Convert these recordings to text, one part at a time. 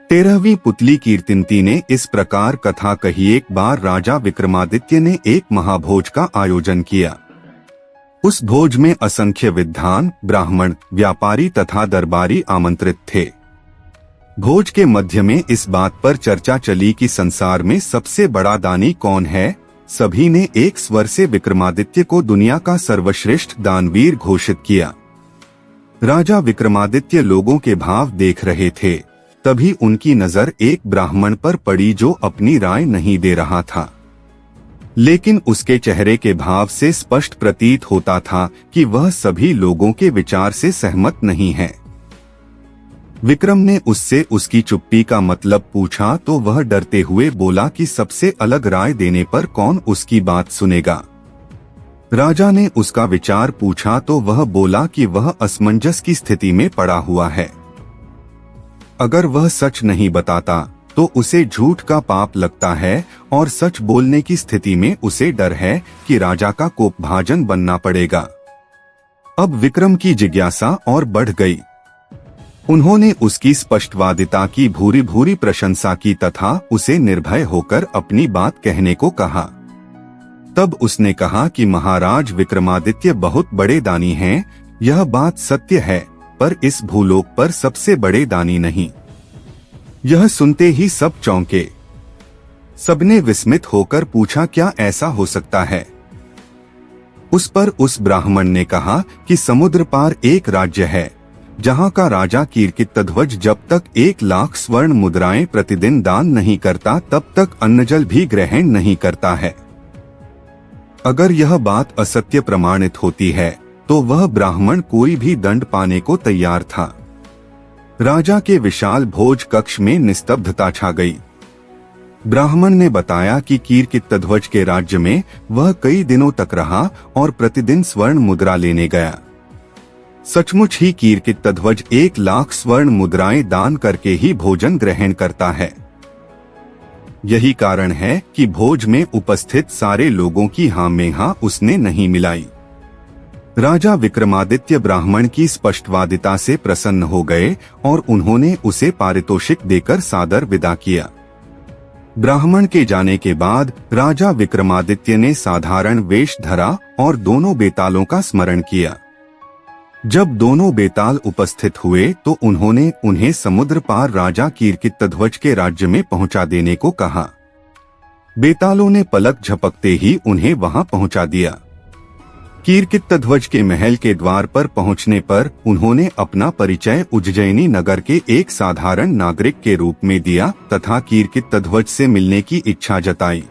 13वीं पुतली कीर्तिमती ने इस प्रकार कथा कही। एक बार राजा विक्रमादित्य ने एक महाभोज का आयोजन किया। उस भोज में असंख्य विद्वान, ब्राह्मण, व्यापारी तथा दरबारी आमंत्रित थे। भोज के मध्य में इस बात पर चर्चा चली कि संसार में सबसे बड़ा दानी कौन है। सभी ने एक स्वर से विक्रमादित्य को दुनिया का सर्वश्रेष्ठ दानवीर घोषित किया। राजा विक्रमादित्य लोगों के भाव देख रहे थे। तभी उनकी नजर एक ब्राह्मण पर पड़ी जो अपनी राय नहीं दे रहा था, लेकिन उसके चेहरे के भाव से स्पष्ट प्रतीत होता था कि वह सभी लोगों के विचार से सहमत नहीं है। विक्रम ने उससे उसकी चुप्पी का मतलब पूछा तो वह डरते हुए बोला कि सबसे अलग राय देने पर कौन उसकी बात सुनेगा। राजा ने उसका विचार पूछा तो वह बोला कि वह असमंजस की स्थिति में पड़ा हुआ है। अगर वह सच नहीं बताता तो उसे झूठ का पाप लगता है और सच बोलने की स्थिति में उसे डर है कि राजा का कोपभाजन बनना पड़ेगा। अब विक्रम की जिज्ञासा और बढ़ गई। उन्होंने उसकी स्पष्टवादिता की भूरी भूरी प्रशंसा की तथा उसे निर्भय होकर अपनी बात कहने को कहा। तब उसने कहा कि महाराज विक्रमादित्य बहुत बड़े दानी हैं। यह बात सत्य है, पर इस भूलोक पर सबसे बड़े दानी नहीं। यह सुनते ही सब चौंके। सबने विस्मित होकर पूछा, क्या ऐसा हो सकता है? उस पर उस ब्राह्मण ने कहा कि समुद्र पार एक राज्य है जहाँ का राजा कीर्तिध्वज जब तक 1,00,000 स्वर्ण मुद्राएं प्रतिदिन दान नहीं करता तब तक अन्नजल भी ग्रहण नहीं करता है। अगर यह बात असत्य प्रमाणित होती है तो वह ब्राह्मण कोई भी दंड पाने को तैयार था। राजा के विशाल भोज कक्ष में निस्तब्धता छा गई। ब्राह्मण ने बताया कि कीर्तिध्वज के राज्य में वह कई दिनों तक रहा और प्रतिदिन स्वर्ण मुद्रा लेने गया। सचमुच ही कीर्तिध्वज 1,00,000 स्वर्ण मुद्राएं दान करके ही भोजन ग्रहण करता है। यही कारण है कि भोज में उपस्थित सारे लोगों की हाँ में हाँ उसने नहीं मिलाई। राजा विक्रमादित्य ब्राह्मण की स्पष्टवादिता से प्रसन्न हो गए और उन्होंने उसे पारितोषिक देकर सादर विदा किया। ब्राह्मण के जाने के बाद राजा विक्रमादित्य ने साधारण वेश धरा और दोनों बेतालों का स्मरण किया। जब दोनों बेताल उपस्थित हुए तो उन्होंने उन्हें समुद्र पार राजा कीर्तिध्वज के राज्य में पहुंचा देने को कहा। बेतालों ने पलक झपकते ही उन्हें वहां पहुंचा दिया। कीर्तिध्वज के महल के द्वार पर पहुंचने पर उन्होंने अपना परिचय उज्जैनी नगर के एक साधारण नागरिक के रूप में दिया तथा कीर्तिध्वज से मिलने की इच्छा जताई।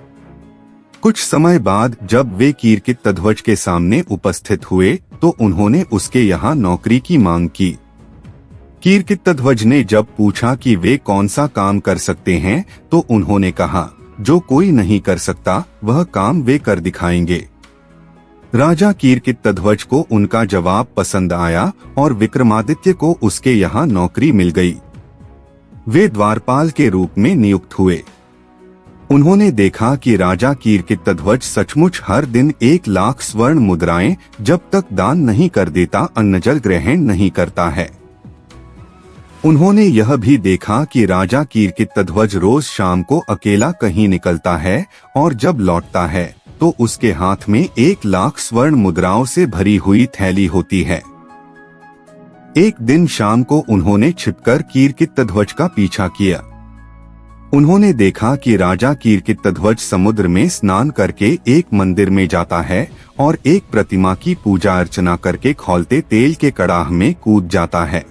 कुछ समय बाद जब वे कीर्तिध्वज के सामने उपस्थित हुए तो उन्होंने उसके यहाँ नौकरी की मांग की। कीर्तिध्वज ने जब पूछा कि वे कौन सा काम कर सकते हैं तो उन्होंने कहा, जो कोई नहीं कर सकता वह काम वे कर दिखाएंगे। राजा कीर्तिध्वज को उनका जवाब पसंद आया और विक्रमादित्य को उसके यहाँ नौकरी मिल गई। वे द्वारपाल के रूप में नियुक्त हुए। उन्होंने देखा कि राजा कीर्तिध्वज सचमुच हर दिन 1,00,000 स्वर्ण मुद्राएं जब तक दान नहीं कर देता अन्नजल ग्रहण नहीं करता है। उन्होंने यह भी देखा कि राजा कीर्तिध्वज रोज शाम को अकेला कहीं निकलता है और जब लौटता है तो उसके हाथ में 1,00,000 स्वर्ण मुद्राओं से भरी हुई थैली होती है। एक दिन शाम को उन्होंने छिपकर कीर्तिध्वज का पीछा किया। उन्होंने देखा कि राजा कीर्तिध्वज समुद्र में स्नान करके एक मंदिर में जाता है और एक प्रतिमा की पूजा अर्चना करके खौलते तेल के कड़ाह में कूद जाता है।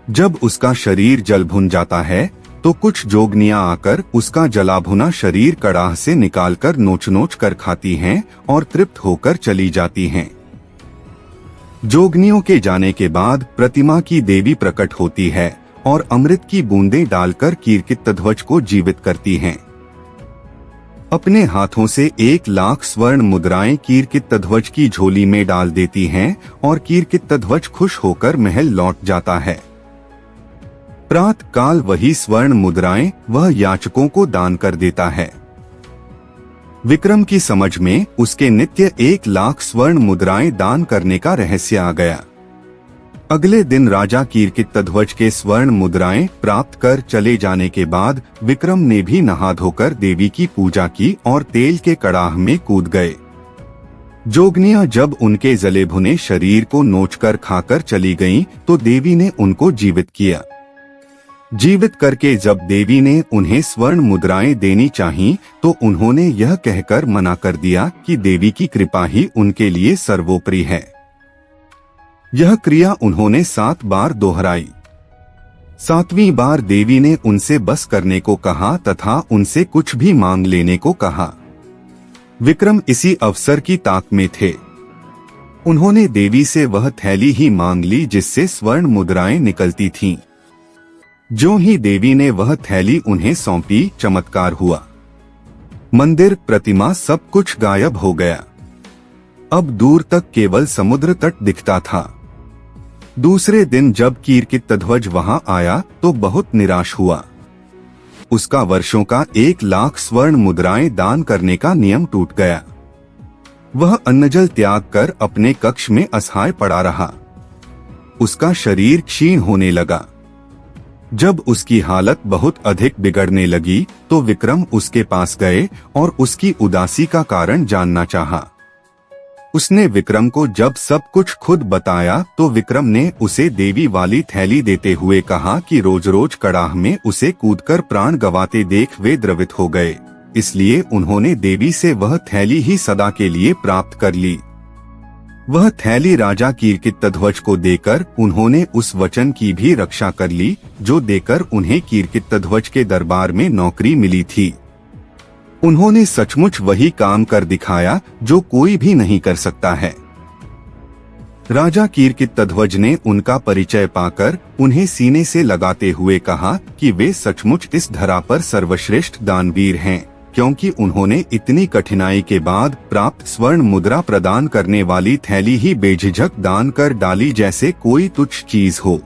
जब उसका शरीर जल भुन जाता है तो कुछ जोगनियां आकर उसका जला भुना शरीर कड़ाह से निकालकर नोच नोच कर खाती हैं और तृप्त होकर चली जाती हैं। जोगनियों के जाने के बाद प्रतिमा की देवी प्रकट होती है और अमृत की बूंदें डालकर कीर्तिध्वज को जीवित करती हैं। अपने हाथों से 1,00,000 स्वर्ण मुद्राएं कीर्तिध्वज की झोली में डाल देती हैं और कीर्तिध्वज खुश होकर महल लौट जाता है। प्रातः काल वही स्वर्ण मुद्राएं वह याचकों को दान कर देता है। विक्रम की समझ में उसके नित्य 1,00,000 स्वर्ण मुद्राएं दान करने का रहस्य आ गया। अगले दिन राजा कीर्तिध्वज के स्वर्ण मुद्राएं प्राप्त कर चले जाने के बाद विक्रम ने भी नहा धोकर देवी की पूजा की और तेल के कड़ाह में कूद गए। जोगनियां जब उनके जले भुने शरीर को नोचकर खाकर चली गईं, तो देवी ने उनको जीवित किया। जीवित करके जब देवी ने उन्हें स्वर्ण मुद्राएं देनी चाहीं, तो उन्होंने यह कहकर मना कर दिया कि देवी की कृपा ही उनके लिए सर्वोपरि है। यह क्रिया उन्होंने 7 बार दोहराई। 7वीं बार देवी ने उनसे बस करने को कहा तथा उनसे कुछ भी मांग लेने को कहा। विक्रम इसी अवसर की ताक में थे। उन्होंने देवी से वह थैली ही मांग ली जिससे स्वर्ण मुद्राएं निकलती थीं। जो ही देवी ने वह थैली उन्हें सौंपी, चमत्कार हुआ। मंदिर, प्रतिमा सब कुछ गायब हो गया। अब दूर तक केवल समुद्र तट दिखता था। दूसरे दिन जब कीर्तिध्वज वहां आया तो बहुत निराश हुआ। उसका वर्षों का 1 लाख स्वर्ण मुद्राएं दान करने का नियम टूट गया। वह अन्नजल त्याग कर अपने कक्ष में असहाय पड़ा रहा। उसका शरीर क्षीण होने लगा। जब उसकी हालत बहुत अधिक बिगड़ने लगी तो विक्रम उसके पास गए और उसकी उदासी का कारण जानना चाहा। उसने विक्रम को जब सब कुछ खुद बताया तो विक्रम ने उसे देवी वाली थैली देते हुए कहा कि रोज रोज कड़ाह में उसे कूदकर प्राण गंवाते देख वे द्रवित हो गए, इसलिए उन्होंने देवी से वह थैली ही सदा के लिए प्राप्त कर ली। वह थैली राजा कीर्तिध्वज को देकर उन्होंने उस वचन की भी रक्षा कर ली जो देकर उन्हें कीर्तिध्वज के दरबार में नौकरी मिली थी। उन्होंने सचमुच वही काम कर दिखाया जो कोई भी नहीं कर सकता है। राजा कीर्तिध्वज ने उनका परिचय पाकर उन्हें सीने से लगाते हुए कहा कि वे सचमुच इस धरा पर सर्वश्रेष्ठ दानवीर हैं, क्योंकि उन्होंने इतनी कठिनाई के बाद प्राप्त स्वर्ण मुद्रा प्रदान करने वाली थैली ही बेझिझक दान कर डाली जैसे कोई तुच्छ चीज हो।